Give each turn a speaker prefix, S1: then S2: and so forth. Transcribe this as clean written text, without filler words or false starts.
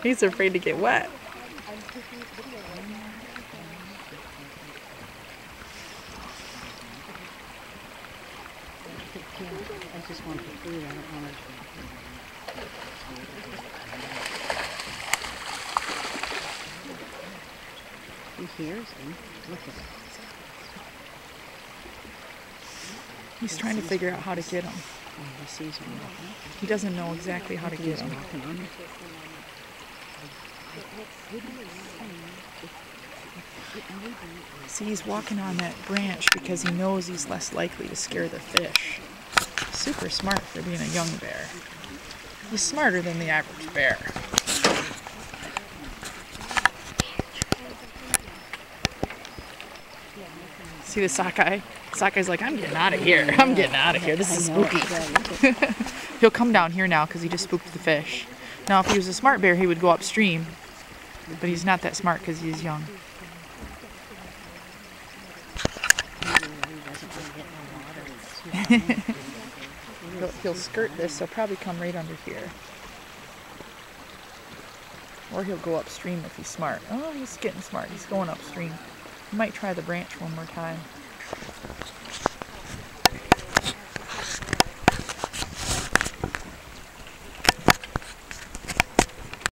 S1: He's afraid to get wet.
S2: I just want the food. I don't want to. He hears him. Look at him.
S1: He's trying to figure out how to get him.
S2: Oh, he sees him.
S1: He doesn't know exactly how to get him. See, he's walking on that branch because he knows he's less likely to scare the fish. Super smart for being a young bear. He's smarter than the average bear. See the sockeye? Sockey's like, I'm getting out of here. I'm getting out of here. This is spooky. He'll come down here now because he just spooked the fish. Now, if he was a smart bear, he would go upstream. But he's not that smart because he's young. He'll skirt this, so probably come right under here. Or he'll go upstream if he's smart. Oh, he's getting smart. He's going upstream. He might try the branch one more time.